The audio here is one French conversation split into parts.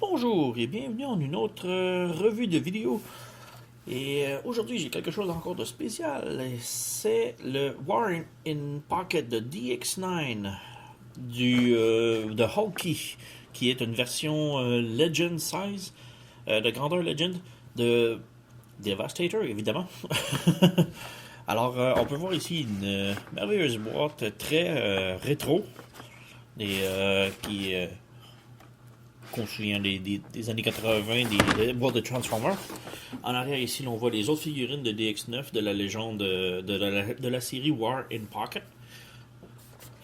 Bonjour et bienvenue en une autre revue de vidéo. Et aujourd'hui, j'ai quelque chose encore de spécial. C'est le War in Pocket de DX9 de Hulky, qui est une version Legend Size, de grandeur Legend, de Devastator, évidemment. Alors, on peut voir ici une merveilleuse boîte très rétro, qui qu'on se souvient des années 80, des boîtes de Transformers. En arrière, ici, on voit les autres figurines de DX9 de la légende de la série War in Pocket.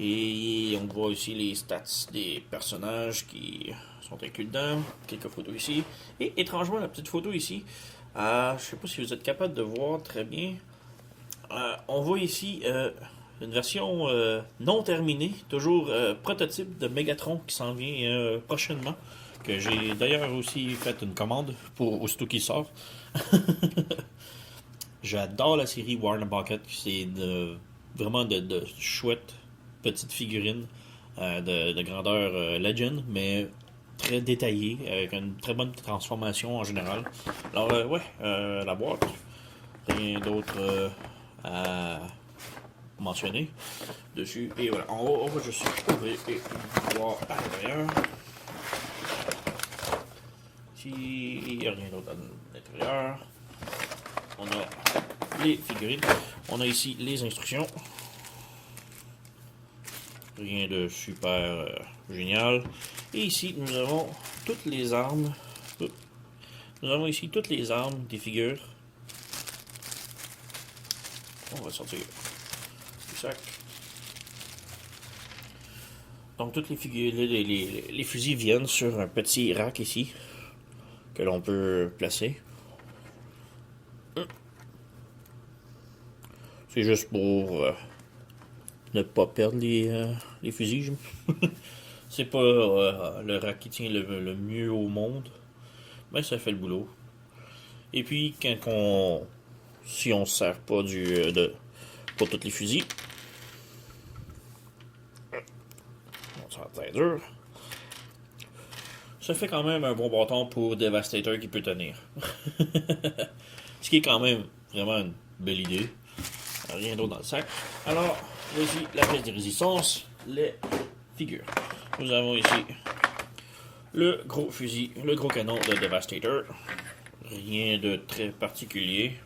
Et on voit aussi les stats des personnages qui sont inclus dedans. Quelques photos ici. Et étrangement, la petite photo ici, je ne sais pas si vous êtes capable de voir très bien. On voit ici une version non terminée, toujours prototype de Megatron qui s'en vient prochainement. Que j'ai d'ailleurs aussi fait une commande pour aussitôt qu'il sort. J'adore la série Warner Bucket. C'est vraiment de chouettes petites figurines de grandeur Legend, mais très détaillées, avec une très bonne transformation en général. Alors, ouais, la boîte, rien d'autre à mentionner dessus. Et voilà, on va juste ouvrir et voir à l'intérieur. Ici, il n'y a rien d'autre à l'intérieur. On a les figurines. On a ici les instructions. Rien de super génial. Et ici, nous avons toutes les armes. Nous avons ici toutes les armes des figures. On va sortir du sac. Donc, toutes les figures, les fusils viennent sur un petit rack ici que l'on peut placer. C'est juste pour ne pas perdre les fusils. C'est pas le rack qui tient le mieux au monde, mais ça fait le boulot. Et puis, si on ne sert pas pour tous les fusils, ça va être dur. Ça fait quand même un bon bâton pour Devastator qui peut tenir. Ce qui est quand même vraiment une belle idée. Rien d'autre dans le sac. Alors, voici la pièce de résistance, les figures. Nous avons ici le gros fusil, le gros canon de Devastator. Rien de très particulier.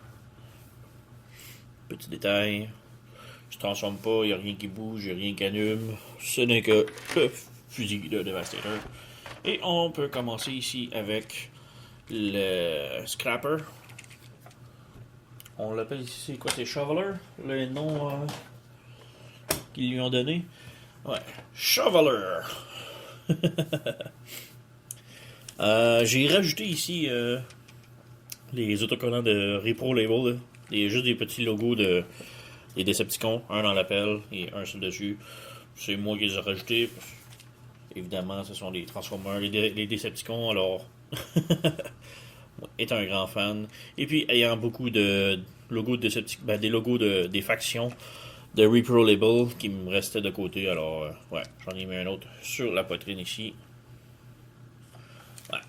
Petit détail. Il ne se transforme pas, il n'y a rien qui bouge, il n'y a rien qui allume. Ce n'est que le fusil de Devastator. Et on peut commencer ici avec le Scrapper. On l'appelle ici, c'est quoi? C'est Shoveler? Le nom qu'ils lui ont donné? Ouais, Shoveler! J'ai rajouté ici les autocollants de Repro Label. Juste des petits logos des Decepticons, un dans l'appel et un sur le dessus. C'est moi qui les ai rajoutés. Évidemment, ce sont les Transformers, les Decepticons, alors étant un grand fan. Et puis, ayant beaucoup de logos de Decepticons, des logos des factions de Repro Label qui me restaient de côté, alors ouais, j'en ai mis un autre sur la poitrine ici. Ouais.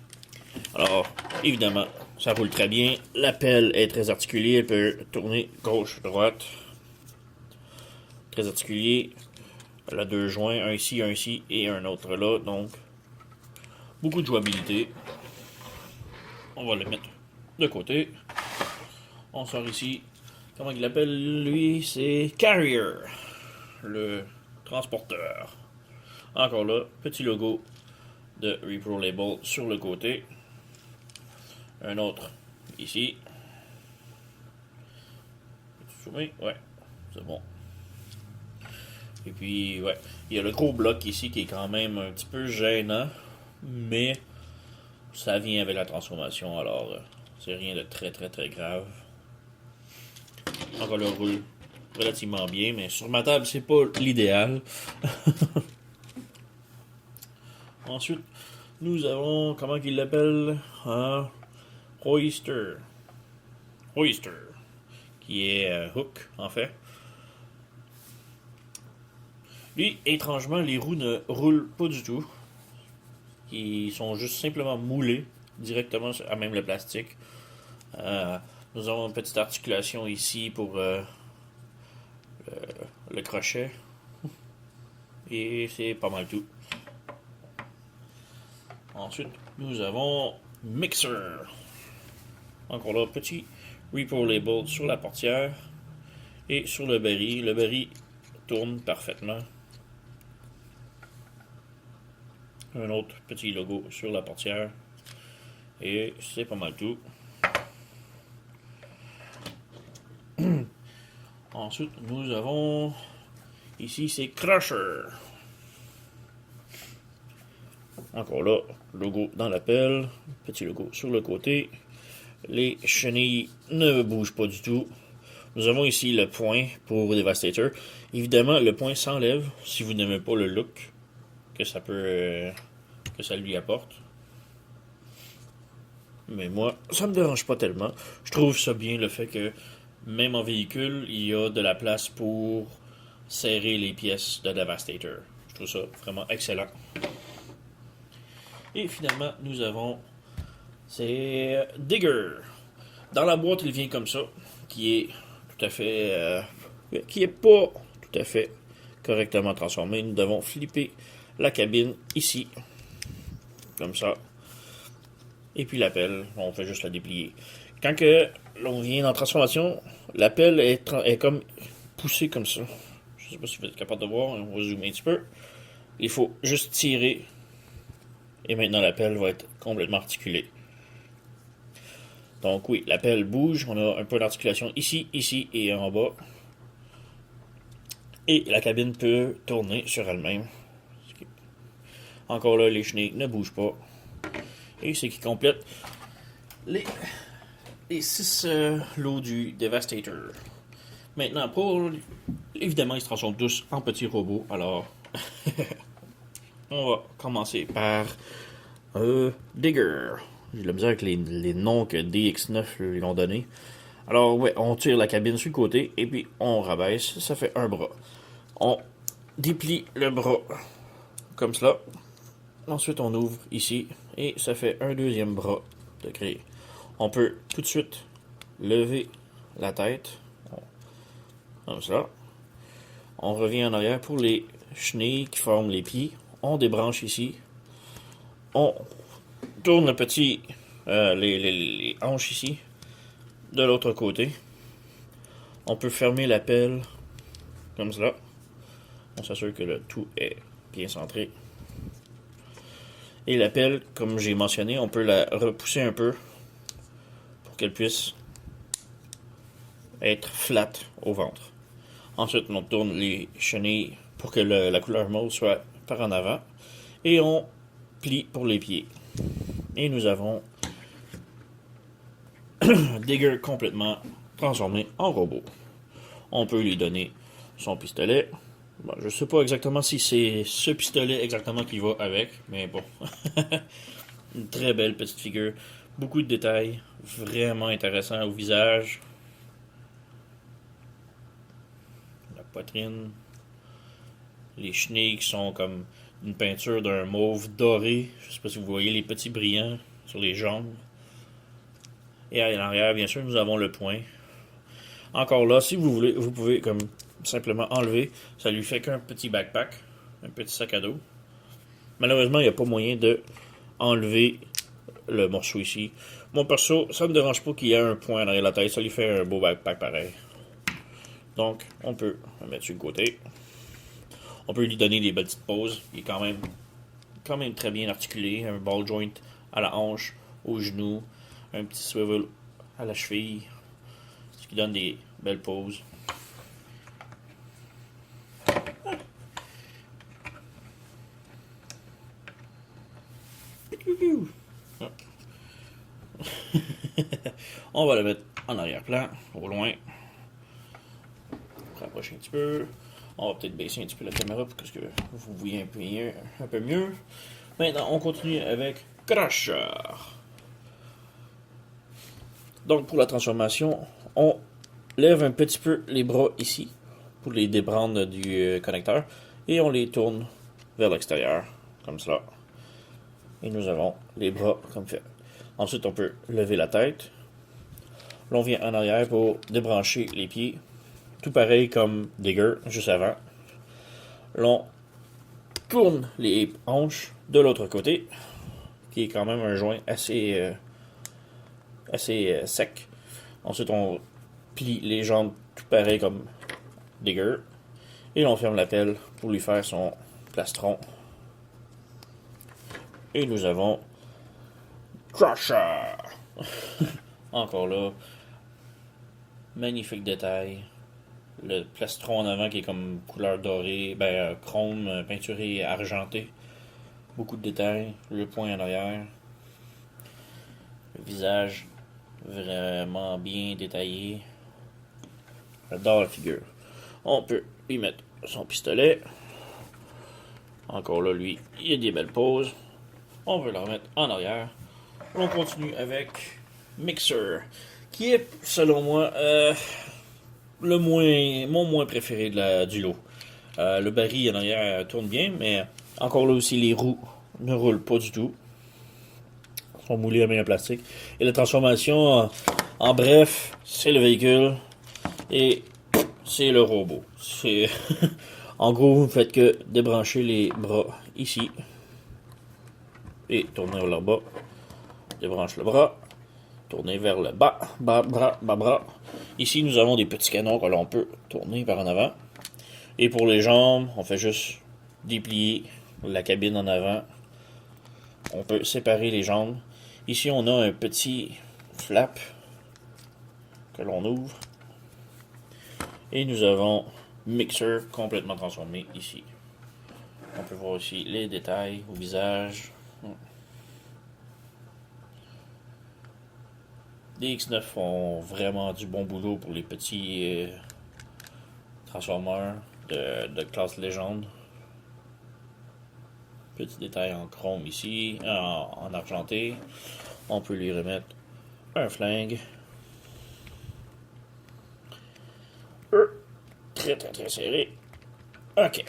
Alors, évidemment, ça roule très bien. La pelle est très articulée, elle peut tourner gauche-droite. Très articulée. Elle a deux joints, un ici et un autre là, donc beaucoup de jouabilité. On va le mettre de côté. On sort ici. Comment il l'appelle lui? C'est Carrier, le transporteur. Encore là, petit logo de Repro Label sur le côté. Un autre ici. Ouais, c'est bon. Et puis, ouais, il y a le gros bloc ici qui est quand même un petit peu gênant, mais ça vient avec la transformation, alors c'est rien de très très très grave. Encore le roule relativement bien, mais sur ma table, c'est pas l'idéal. Ensuite, nous avons, comment qu'il l'appelle? Hoister. Hoister, qui est Hook, en fait. Lui, étrangement, les roues ne roulent pas du tout. qui sont juste simplement moulés directement à même le plastique. Nous avons une petite articulation ici pour le crochet. Et c'est pas mal tout. Ensuite, nous avons Mixer. Encore là, petit Repo Label sur la portière et sur le baril. Le baril tourne parfaitement. Un autre petit logo sur la portière. Et c'est pas mal tout. Ensuite, nous avons ici, c'est Crusher. Encore là, logo dans la pelle, petit logo sur le côté. Les chenilles ne bougent pas du tout. Nous avons ici le point pour Devastator. Évidemment, le point s'enlève si vous n'aimez pas le look que ça peut que ça lui apporte. Mais moi, ça me dérange pas tellement. Je trouve ça bien le fait que même en véhicule, il y a de la place pour serrer les pièces de Devastator. Je trouve ça vraiment excellent. Et finalement, nous avons c'est Digger. Dans la boîte, il vient comme ça, qui est tout à fait qui est pas tout à fait correctement transformé. Nous devons flipper la cabine ici, comme ça. Et puis la pelle, on fait juste la déplier. Quand que l'on vient en transformation, la pelle est comme poussée comme ça. Je ne sais pas si vous êtes capable de voir, on va zoomer un petit peu. Il faut juste tirer. Et maintenant la pelle va être complètement articulée. Donc oui, la pelle bouge, on a un peu d'articulation ici, ici et en bas. Et la cabine peut tourner sur elle-même. Encore là, les chenilles ne bougent pas. Et c'est qui complète les 6 lots du Devastator. Maintenant, évidemment, ils se transforment tous en petits robots. Alors, on va commencer par Digger. J'ai de la misère avec les noms que DX9 lui ont donnés. Alors, ouais, on tire la cabine sur le côté et puis on rabaisse. Ça fait un bras. On déplie le bras comme cela. Ensuite, on ouvre ici et ça fait un deuxième bras de créer. On peut tout de suite lever la tête. Comme ça. On revient en arrière pour les chenilles qui forment les pieds. On débranche ici. On tourne le petit les hanches ici de l'autre côté. On peut fermer la pelle comme cela. On s'assure que le tout est bien centré. Et la pelle, comme j'ai mentionné, on peut la repousser un peu pour qu'elle puisse être flat au ventre. Ensuite, on tourne les chenilles pour que la couleur mauve soit par en avant. Et on plie pour les pieds. Et nous avons Digger complètement transformé en robot. On peut lui donner son pistolet. Bon, je ne sais pas exactement si c'est ce pistolet exactement qui va avec, mais bon. Une très belle petite figure. Beaucoup de détails. Vraiment intéressant au visage. La poitrine. Les chenilles qui sont comme une peinture d'un mauve doré. Je ne sais pas si vous voyez les petits brillants sur les jambes. Et à l'arrière, bien sûr, nous avons le point. Encore là, si vous voulez, vous pouvez comme simplement enlever. Ça lui fait qu'un petit backpack, un petit sac à dos. Malheureusement, il n'y a pas moyen de enlever le morceau ici. Mon perso, ça ne me dérange pas qu'il y ait un point derrière la tête. Ça lui fait un beau backpack pareil. Donc, on peut le mettre sur le côté. On peut lui donner des belles petites poses. Il est quand même très bien articulé. Un ball joint à la hanche, au genou. Un petit swivel à la cheville. Ce qui donne des belles poses. On va le mettre en arrière-plan, au loin. Rapprocher un petit peu. On va peut-être baisser un petit peu la caméra pour que vous voyez un peu mieux. Maintenant, on continue avec Crusher. Donc, pour la transformation, on lève un petit peu les bras ici pour les déprendre du connecteur et on les tourne vers l'extérieur, comme cela. Et nous avons les bras comme fait. Ensuite, on peut lever la tête. Là, on vient en arrière pour débrancher les pieds. Tout pareil comme Digger, juste avant. Là, on tourne les hanches de l'autre côté, qui est quand même un joint assez sec. Ensuite, on plie les jambes tout pareil comme Digger. Et là, on ferme la pelle pour lui faire son plastron. Et nous avons Crusher. Encore là, magnifique détail. Le plastron en avant qui est comme couleur dorée, chrome, peinturé argenté. Beaucoup de détails. Le poing en arrière. Le visage vraiment bien détaillé. J'adore la figure. On peut lui mettre son pistolet. Encore là, lui, il a des belles poses. On peut le remettre en arrière. On continue avec Mixer, qui est, selon moi, mon moins préféré du lot. Le baril en arrière tourne bien, mais encore là aussi, les roues ne roulent pas du tout. Ils sont moulés à main en plastique. Et la transformation, en bref, c'est le véhicule et c'est le robot. C'est en gros, vous ne faites que débrancher les bras ici et tourner vers le bas. Débranche le bras, tourner vers le bas, bras. Ici, nous avons des petits canons que l'on peut tourner par en avant. Et pour les jambes, on fait juste déplier la cabine en avant. On peut séparer les jambes. Ici, on a un petit flap que l'on ouvre. Et nous avons Mixer complètement transformé ici. On peut voir aussi les détails au visage. Les X9 font vraiment du bon boulot pour les petits transformeurs de classe légende. Petit détail en chrome ici, en argenté. On peut lui remettre un flingue. Très très très serré. Ok.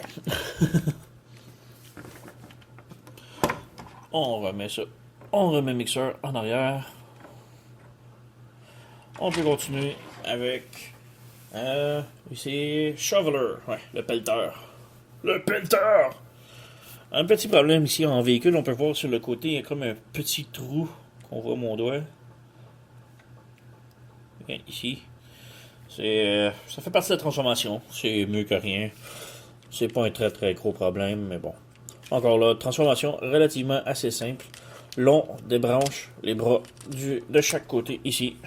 On remet ça. On remet Mixer en arrière. On peut continuer avec ici Shoveler, ouais, le pelleteur. Le pelleteur! Un petit problème ici en véhicule, on peut voir sur le côté, il y a comme un petit trou qu'on voit mon doigt. Bien, ici. Ça fait partie de la transformation. C'est mieux que rien. C'est pas un très très gros problème, mais bon. Encore là, transformation relativement assez simple. Là, on débranche les bras de chaque côté ici.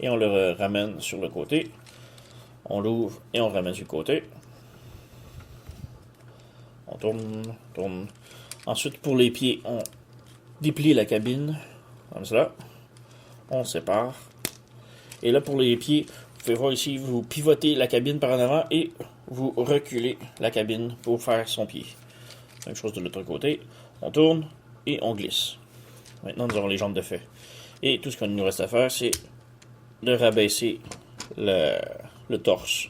Et on le ramène sur le côté. On l'ouvre et on le ramène sur le côté. On tourne. Ensuite, pour les pieds, on déplie la cabine. Comme cela. On sépare. Et là, pour les pieds, vous pouvez voir ici, vous pivotez la cabine par en avant et vous reculez la cabine pour faire son pied. Même chose de l'autre côté. On tourne et on glisse. Maintenant, nous avons les jambes de fait. Et tout ce qu'il nous reste à faire, c'est de rabaisser le torse.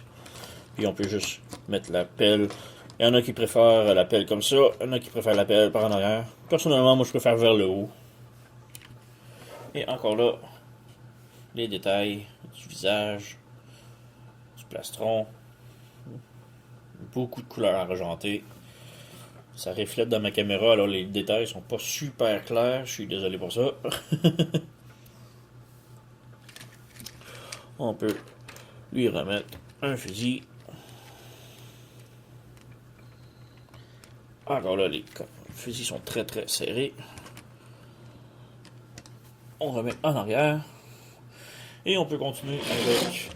Puis on peut juste mettre la pelle. Il y en a qui préfèrent la pelle comme ça. Il y en a qui préfèrent la pelle par en arrière. Personnellement, moi je préfère vers le haut. Et encore là, les détails du visage, du plastron. Beaucoup de couleurs argentées. Ça reflète dans ma caméra, alors les détails sont pas super clairs. Je suis désolé pour ça. On peut lui remettre un fusil. Encore là, les fusils sont très très serrés. On remet en arrière. Et on peut continuer avec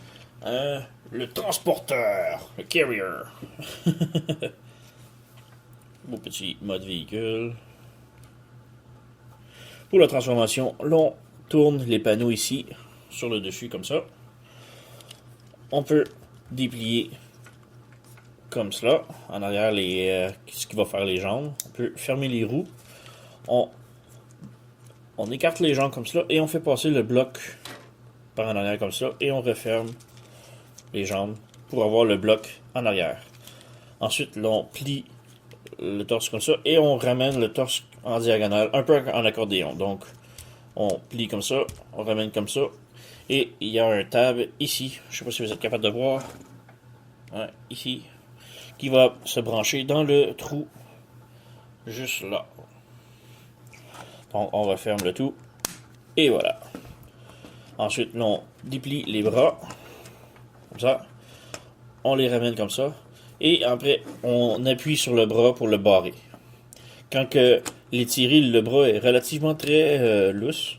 le transporteur, le carrier. Beau petit mode véhicule. Pour la transformation, l'on tourne les panneaux ici, sur le dessus comme ça. On peut déplier comme cela, en arrière ce qui va faire les jambes. On peut fermer les roues. On écarte les jambes comme cela et on fait passer le bloc par en arrière comme ça et on referme les jambes pour avoir le bloc en arrière. Ensuite, là, on plie le torse comme ça et on ramène le torse en diagonale, un peu en accordéon. Donc, on plie comme ça, on ramène comme ça. Et il y a un tab ici, je ne sais pas si vous êtes capable de voir, ouais, ici, qui va se brancher dans le trou, juste là. Donc, on referme le tout, et voilà. Ensuite, là, on déplie les bras, comme ça. On les ramène comme ça. Et après, on appuie sur le bras pour le barrer. Quand que l'étiré, le bras est relativement très lousse,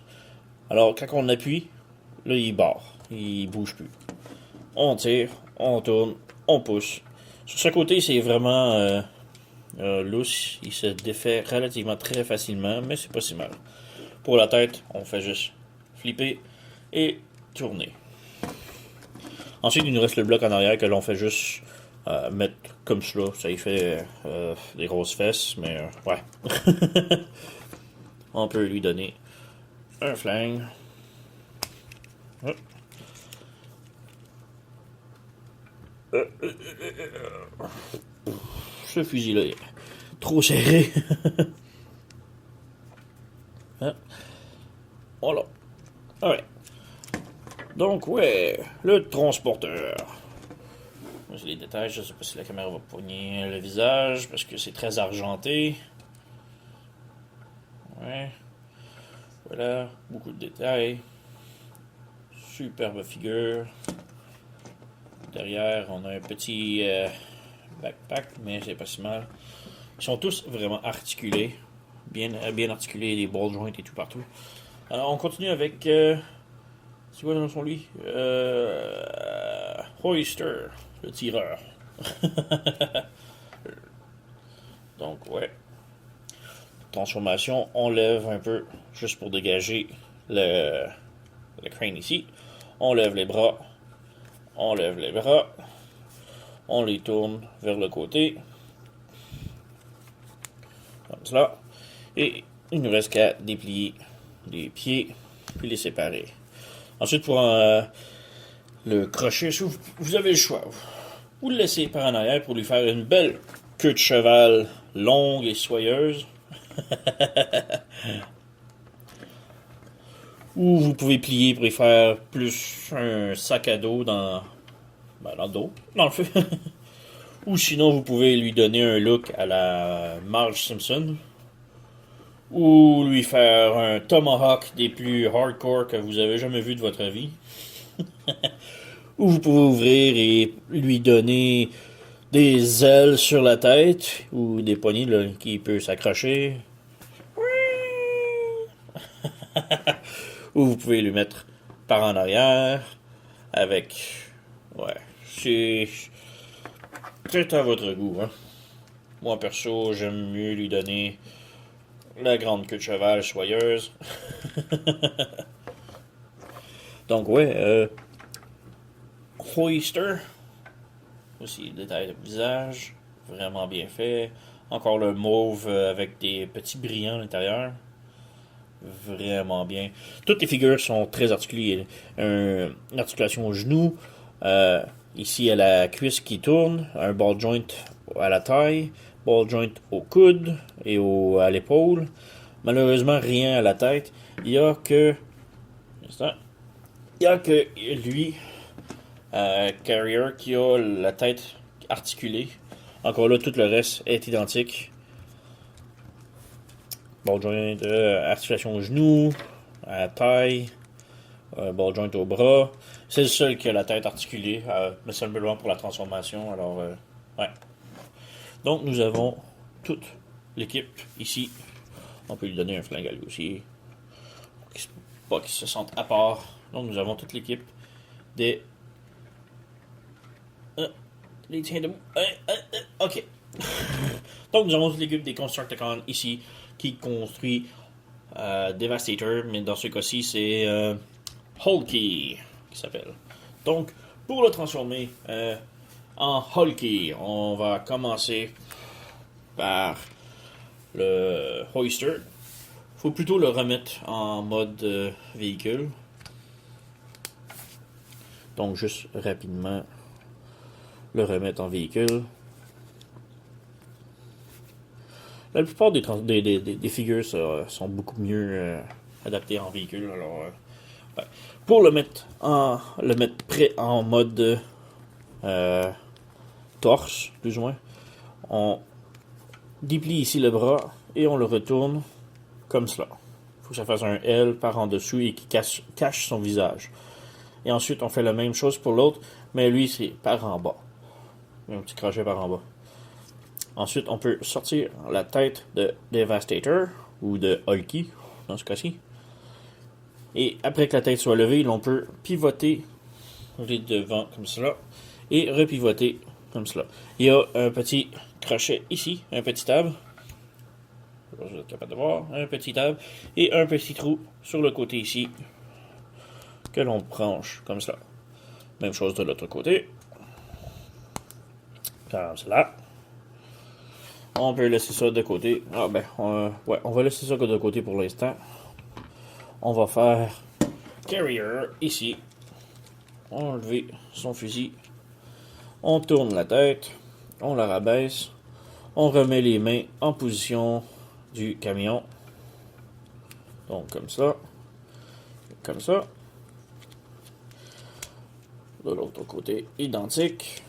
alors quand on appuie, là, il barre. Il bouge plus. On tire, on tourne, on pousse. Sur ce côté, c'est vraiment lousse. Il se défait relativement très facilement, mais c'est pas si mal. Pour la tête, on fait juste flipper et tourner. Ensuite, il nous reste le bloc en arrière que l'on fait juste mettre comme cela. Ça y fait des grosses fesses, mais ouais. On peut lui donner un flingue. Ce fusil-là est trop serré. Voilà. Alright. Donc, ouais, le transporteur. J'ai les détails, je sais pas si la caméra va poigner le visage parce que c'est très argenté. Ouais. Voilà, beaucoup de détails. Superbe figure. Derrière, on a un petit backpack, mais c'est pas si mal. Ils sont tous vraiment articulés. Bien articulés, les ball joints et tout partout. Alors, on continue avec... c'est quoi dans son lit? Hoister, le tireur. Donc, ouais. Transformation, on lève un peu, juste pour dégager le crâne ici. On lève les bras. On lève les bras. On les tourne vers le côté. Comme cela. Et il ne reste qu'à déplier les pieds, puis les séparer. Ensuite, pour le crochet, vous avez le choix. Vous le laissez par en arrière pour lui faire une belle queue de cheval longue et soyeuse. Ou vous pouvez plier pour y faire plus un sac à dos dans le dos, dans le feu. Ou sinon, vous pouvez lui donner un look à la Marge Simpson. Ou lui faire un tomahawk des plus hardcore que vous avez jamais vu de votre vie. Ou vous pouvez ouvrir et lui donner des ailes sur la tête ou des poignées là, qui peut s'accrocher. Ou vous pouvez lui mettre par en arrière avec... Ouais, c'est à votre goût. Hein. Moi, perso, j'aime mieux lui donner la grande queue de cheval soyeuse. Donc, ouais, Hoister. Aussi, détail de visage. Vraiment bien fait. Encore le mauve avec des petits brillants à l'intérieur. Vraiment bien. Toutes les figures sont très articulées. Une articulation au genou. Ici, à la cuisse qui tourne. Un ball joint à la taille. Ball joint au coude et à l'épaule. Malheureusement, rien à la tête. Il y a que... Il y a que lui, Carrier, qui a la tête articulée. Encore là, tout le reste est identique. Ball joint, articulation au genou, à la taille, ball joint au bras. C'est le seul qui a la tête articulée, mais simplement pour la transformation. Alors, ouais. Donc, nous avons toute l'équipe ici. On peut lui donner un flingue à lui aussi. Pas qu'ils se sentent à part. Donc, nous avons toute l'équipe des... les tiens debout. Ok. Donc, nous avons toute l'équipe des Constructicons ici qui construit Devastator, mais dans ce cas-ci, c'est Hulky qui s'appelle. Donc, pour le transformer en Hulky, on va commencer par le Hoister. Faut plutôt le remettre en mode véhicule. Donc, juste rapidement le remettre en véhicule. La plupart des figures sont beaucoup mieux adaptées en véhicule. Alors, ouais. Pour le mettre prêt en mode torse, plus ou moins, on déplie ici le bras et on le retourne comme cela. Il faut que ça fasse un L par en dessous et qui cache son visage. Et ensuite, on fait la même chose pour l'autre, mais lui, c'est par en bas. Un petit crochet par en bas. Ensuite, on peut sortir la tête de Devastator, ou de Hulky, dans ce cas-ci. Et après que la tête soit levée, on peut pivoter les devants comme cela, et repivoter comme cela. Il y a un petit crochet ici, un petit tab. Vous êtes capable de voir, un petit tab, et un petit trou sur le côté ici, que l'on branche comme cela. Même chose de l'autre côté. Comme cela. On peut laisser ça de côté. On va laisser ça de côté pour l'instant. On va faire Carrier ici. Enlever son fusil. On tourne la tête. On la rabaisse. On remet les mains en position du camion. Donc comme ça. Comme ça. De l'autre côté, identique.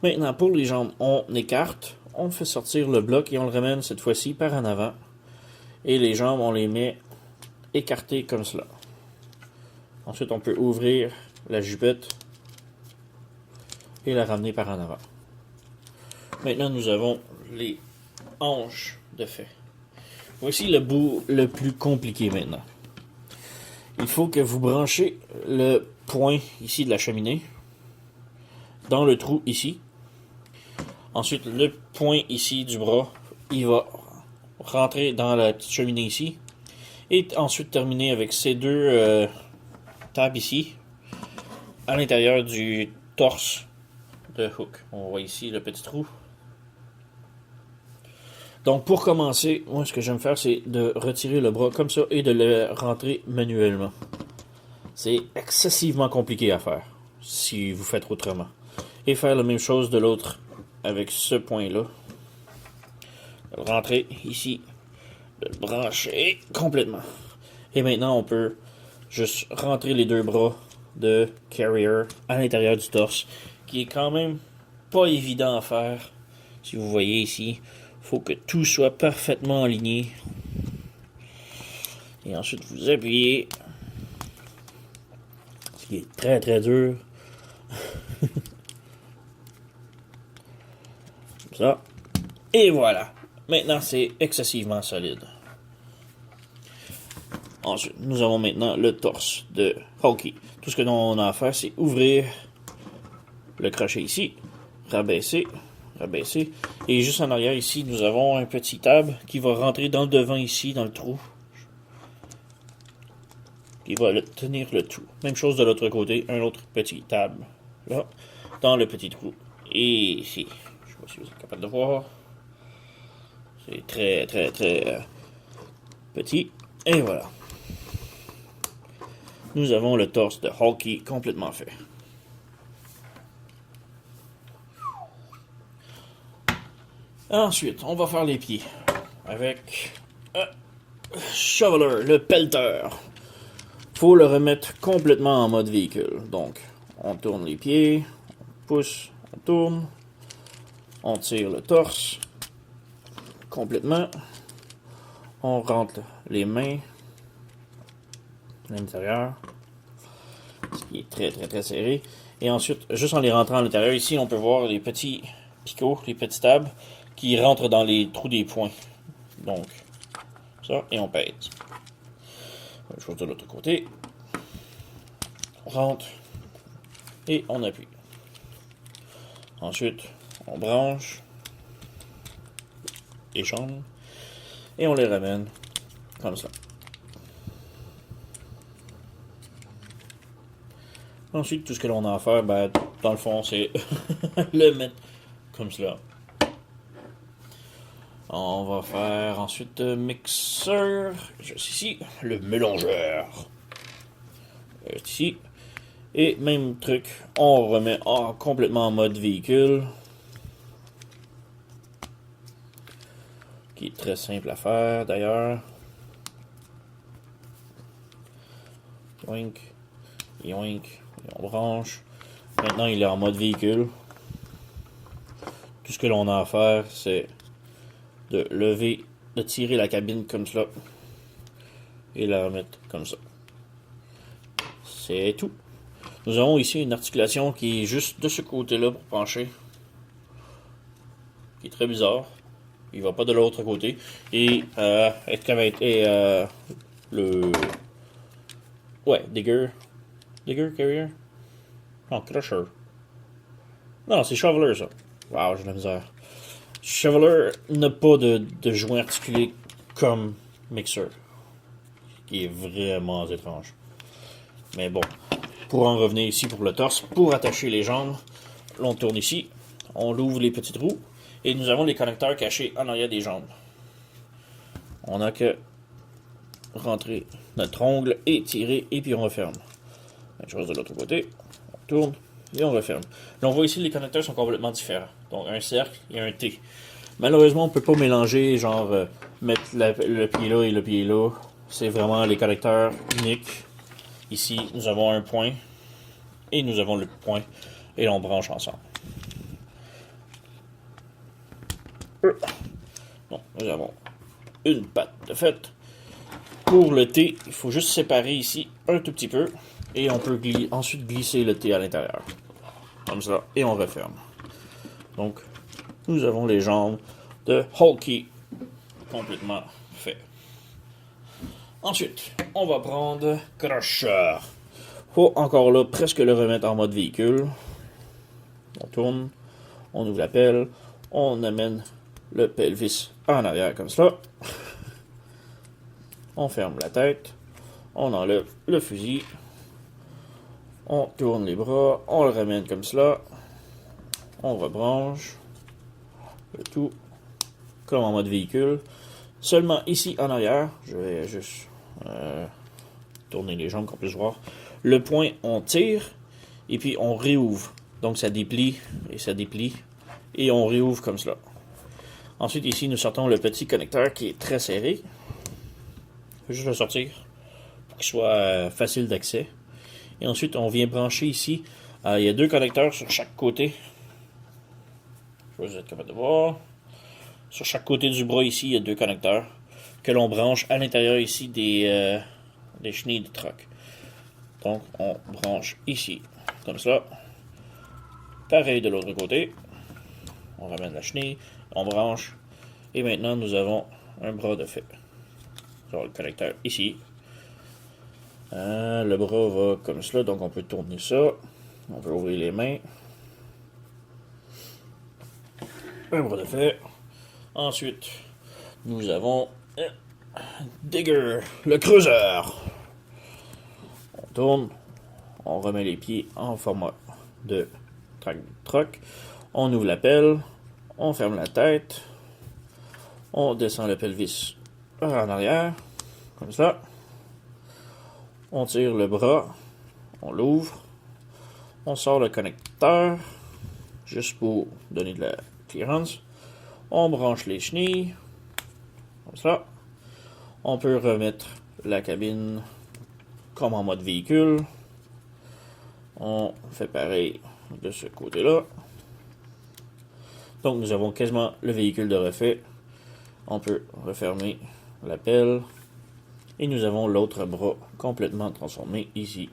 Maintenant, pour les jambes, on écarte, on fait sortir le bloc et on le ramène cette fois-ci par en avant. Et les jambes, on les met écartées comme cela. Ensuite, on peut ouvrir la jupette et la ramener par en avant. Maintenant, nous avons les hanches de fait. Voici le bout le plus compliqué maintenant. Il faut que vous branchez le point ici de la cheminée dans le trou ici. Ensuite, le point ici du bras, il va rentrer dans la petite cheminée ici. Et ensuite terminer avec ces deux tabs ici, à l'intérieur du torse de Hook. On voit ici le petit trou. Donc pour commencer, moi ce que j'aime faire, c'est de retirer le bras comme ça et de le rentrer manuellement. C'est excessivement compliqué à faire, si vous faites autrement. Et faire la même chose de l'autre avec ce point-là. Le rentrer ici, le brancher complètement. Et maintenant, on peut juste rentrer les deux bras de Carrier à l'intérieur du torse, qui est quand même pas évident à faire. Si vous voyez ici, il faut que tout soit parfaitement aligné. Et ensuite, vous appuyez. Ce qui est très très dur. Comme ça. Et voilà. Maintenant, c'est excessivement solide. Ensuite, nous avons maintenant le torse de Hulky. Tout ce que l'on a à faire, c'est ouvrir le crochet ici, rabaisser, rabaisser. Et juste en arrière ici, nous avons un petit tab qui va rentrer dans le devant ici, dans le trou. Qui va tenir le tout. Même chose de l'autre côté, un autre petit tab là, dans le petit trou. Et ici, je ne sais pas si vous êtes capable de voir. C'est très très très petit. Et voilà. Nous avons le torse de Hulky complètement fait. Ensuite, on va faire les pieds avec Shoveler, le pelleteur. Faut le remettre complètement en mode véhicule. Donc, on tourne les pieds, on pousse, on tourne, on tire le torse complètement, on rentre les mains à l'intérieur, ce qui est très très très serré. Et ensuite, juste en les rentrant à l'intérieur, ici on peut voir les petits picots, les petits tabs qui rentrent dans les trous des poings. Donc, ça, et on pèse. Même chose de l'autre côté. On rentre et on appuie. Ensuite, on branche les jambes et on les ramène comme ça. Ensuite, tout ce que l'on a à faire, dans le fond, c'est le mettre comme cela. On va faire ensuite mixeur, juste ici, le mélangeur. Juste ici. Et même truc, on remet complètement en mode véhicule. qui est très simple à faire d'ailleurs. Yoink, yoink, et on branche. Maintenant, il est en mode véhicule. Tout ce que l'on a à faire, c'est de lever, de tirer la cabine comme cela et la remettre comme ça. C'est tout. Nous avons ici une articulation qui est juste de ce côté-là pour pencher, qui est très bizarre. Il va pas de l'autre côté. Et le Digger Carrier. Non, Crusher. Non, c'est Shoveler ça. Wow, j'ai de la misère. Shoveler n'a pas de joint articulé comme Mixer, qui est vraiment étrange. Mais bon, pour en revenir ici pour le torse, pour attacher les jambes, on tourne ici, on ouvre les petites roues, et nous avons les connecteurs cachés en arrière des jambes. On n'a que rentrer notre ongle et tirer, et puis on referme. Même chose de l'autre côté, on tourne et on referme. Là, on voit ici les connecteurs sont complètement différents. Donc un cercle et un T. Malheureusement, on ne peut pas mélanger, genre mettre le pied là et le pied là. C'est vraiment les connecteurs uniques. Ici, nous avons un point et nous avons le point et on branche ensemble. Donc, nous avons une patte de fait. Pour le T, il faut juste séparer ici un tout petit peu et on peut ensuite glisser le T à l'intérieur. Comme ça, et on referme. Donc, nous avons les jambes de Hulky complètement fait. Ensuite, on va prendre Crusher. Faut encore là presque le remettre en mode véhicule. On tourne, on ouvre la pelle, on amène le pelvis en arrière comme cela. On ferme la tête, on enlève le fusil, on tourne les bras, on le ramène comme cela, on rebranche, le tout comme en mode véhicule. Seulement ici en arrière, je vais juste tourner les jambes qu'on puisse voir. Le point, on tire et puis on réouvre. Donc ça déplie et ça déplie et on réouvre comme cela. Ensuite ici nous sortons le petit connecteur qui est très serré. Je vais juste le sortir pour qu'il soit facile d'accès. Et ensuite on vient brancher ici. Il y a deux connecteurs sur chaque côté. Je vais vous être capable de voir. Sur chaque côté du bras ici, il y a deux connecteurs que l'on branche à l'intérieur ici des chenilles de truck. Donc, on branche ici, comme ça. Pareil de l'autre côté. On ramène la chenille, on branche. Et maintenant, nous avons un bras de fait. Sur le connecteur ici. Le bras va comme cela, donc on peut tourner ça. On peut ouvrir les mains. Un bras de fait. Ensuite, nous avons Digger, le creuseur. On tourne, on remet les pieds en format de truck. On ouvre la pelle, on ferme la tête, on descend le pelvis en arrière, comme ça. On tire le bras, on l'ouvre, on sort le connecteur, juste pour donner de la clearance. On branche les chenilles, comme ça. On peut remettre la cabine comme en mode véhicule. On fait pareil de ce côté-là. Donc nous avons quasiment le véhicule de refait. On peut refermer la pelle. Et nous avons l'autre bras complètement transformé ici.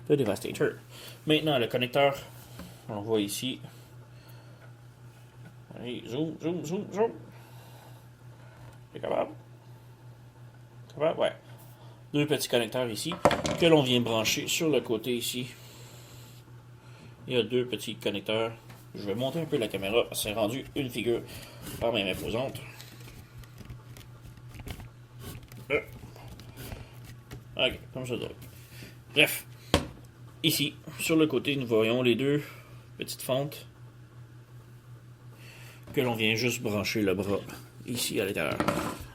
Le Devastator. Maintenant le connecteur, on voit ici. Allez, zoom. C'est capable? Capable? Ouais. Deux petits connecteurs ici que l'on vient brancher sur le côté ici. Il y a deux petits connecteurs. Je vais monter un peu la caméra. C'est rendu une figure pas même imposante. Ok, comme ça doit. Bref. Ici, sur le côté, nous voyons les deux petites fentes que l'on vient juste brancher le bras ici à l'intérieur.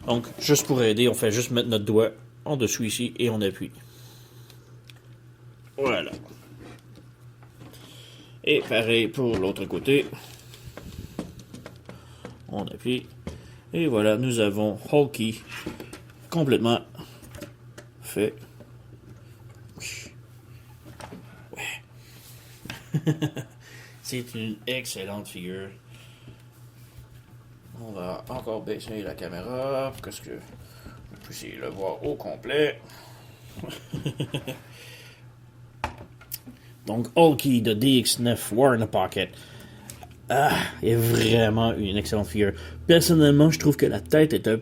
Donc, juste pour aider, on fait juste mettre notre doigt en dessous ici et on appuie. Voilà. Et pareil pour l'autre côté. On appuie. Et voilà, nous avons Hulky complètement fait. Ouais. C'est une excellente figure. On va encore baisser la caméra pour que vous puissiez le voir au complet. Donc, Hulky de DX9 War in a Pocket. Est vraiment une excellente figure. Personnellement, je trouve que la tête est un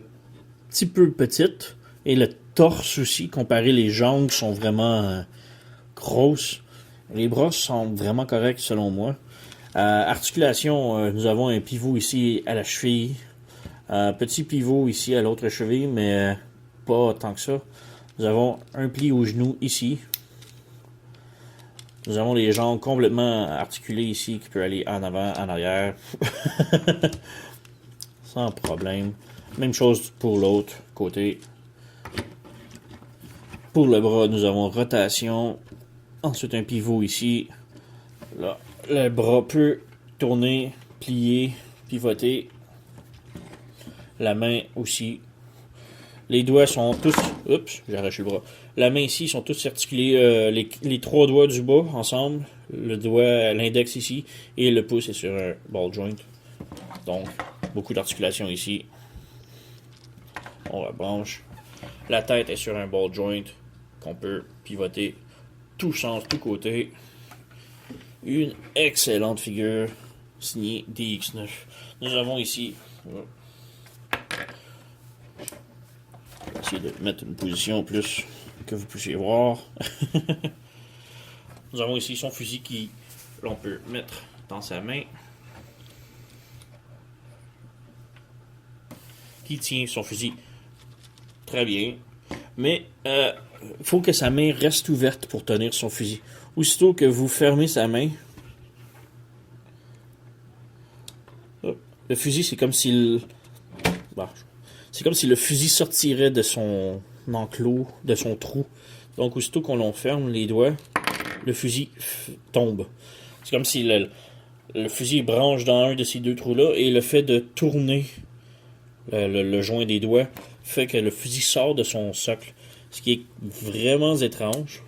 petit peu petite et le torse aussi, comparé les jambes sont vraiment grosses. Les bras sont vraiment corrects selon moi. Articulation, nous avons un pivot ici à la cheville. Petit pivot ici à l'autre cheville, mais pas tant que ça. Nous avons un pli au genou ici. Nous avons les jambes complètement articulées ici qui peut aller en avant, en arrière. Sans problème. Même chose pour l'autre côté. Pour le bras, nous avons rotation. Ensuite, un pivot ici. Là, le bras peut tourner, plier, pivoter. La main aussi. Les doigts sont tous... Oups, j'ai arraché le bras. La main ici sont tous articulés. Les trois doigts du bas ensemble. Le doigt, l'index ici. Et le pouce est sur un ball joint. Donc, beaucoup d'articulation ici. On rebranche. La tête est sur un ball joint qu'on peut pivoter tout sens, tout côté. Une excellente figure signée DX9. Nous avons ici... Je vais essayer de mettre une position plus que vous puissiez voir. Nous avons ici son fusil qui l'on peut mettre dans sa main. Qui tient son fusil très bien. Mais il faut que sa main reste ouverte pour tenir son fusil. Aussitôt que vous fermez sa main, le fusil c'est comme si c'est comme si le fusil sortirait de son enclos, de son trou. Donc aussitôt qu'on l'enferme les doigts, le fusil tombe. C'est comme si le fusil branche dans un de ces deux trous-là et le fait de tourner le joint des doigts fait que le fusil sort de son socle. Ce qui est vraiment étrange.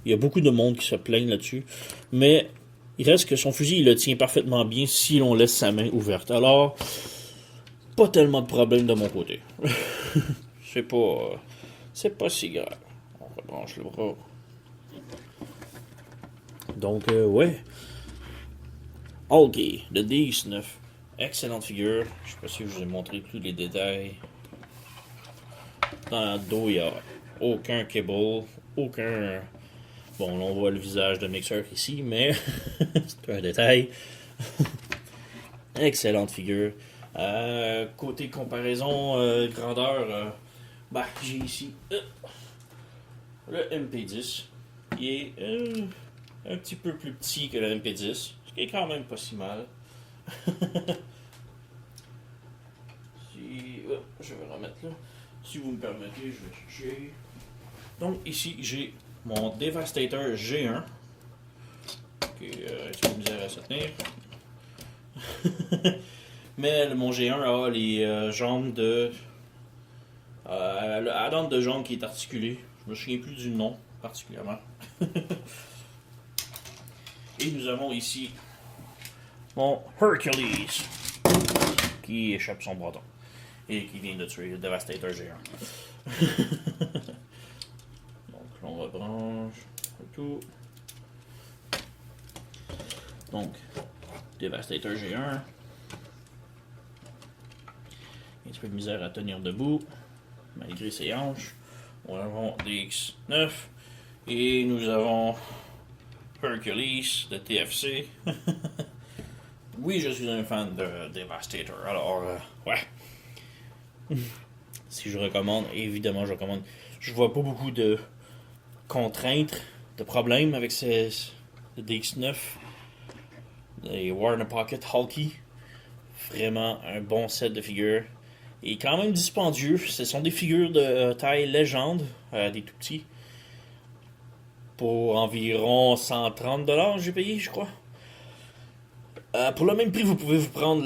Il y a beaucoup de monde qui se plaignent là-dessus. Mais il reste que son fusil, il le tient parfaitement bien si l'on laisse sa main ouverte. Alors, pas tellement de problème de mon côté. c'est pas si grave. On rebranche le bras. Donc, ouais. Hulky de DX9. Excellente figure. Je sais pas si je vous ai montré tous les détails. Dans le dos, il n'y a aucun cable, aucun... Bon, là, on voit le visage de Mixer ici, mais c'est un détail. Excellente figure. Côté comparaison, grandeur, j'ai ici le MP10, qui est un petit peu plus petit que le MP10, ce qui est quand même pas si mal. Je vais remettre là. Si vous me permettez, je vais chercher. Donc ici, j'ai mon Devastator G1. Qui est une misère à se tenir. Mais mon G1 a les jambes de... le add-on de jambes qui est articulé. Je me souviens plus du nom particulièrement. Et nous avons ici mon Hercules qui échappe son bâton et qui vient de tuer le Devastator G1. Donc là on rebranche tout. Donc Devastator G1. Un petit peu de misère à tenir debout malgré ses hanches. Nous avons DX9 et nous avons Hercules de TFC. Oui, je suis un fan de Devastator. Alors, ouais. Si je recommande, évidemment, je recommande. Je vois pas beaucoup de contraintes, de problèmes avec ces DX9. Les War in a Pocket Hulky. Vraiment un bon set de figures. Et quand même dispendieux. Ce sont des figures de taille légende, des tout petits. Pour environ 130$, j'ai payé, je crois. Pour le même prix, vous pouvez vous prendre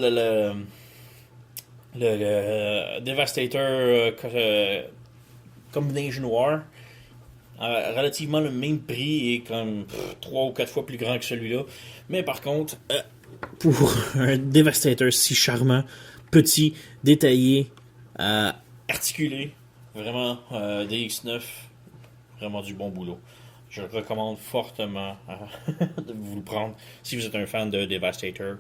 le Devastator Combination War, relativement le même prix et comme 3 ou 4 fois plus grand que celui-là. Mais par contre, pour un Devastator si charmant, petit, détaillé, articulé, vraiment DX9, vraiment du bon boulot. Je recommande fortement de vous le prendre si vous êtes un fan de Devastator.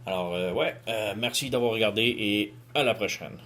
Alors, ouais, merci d'avoir regardé et à la prochaine.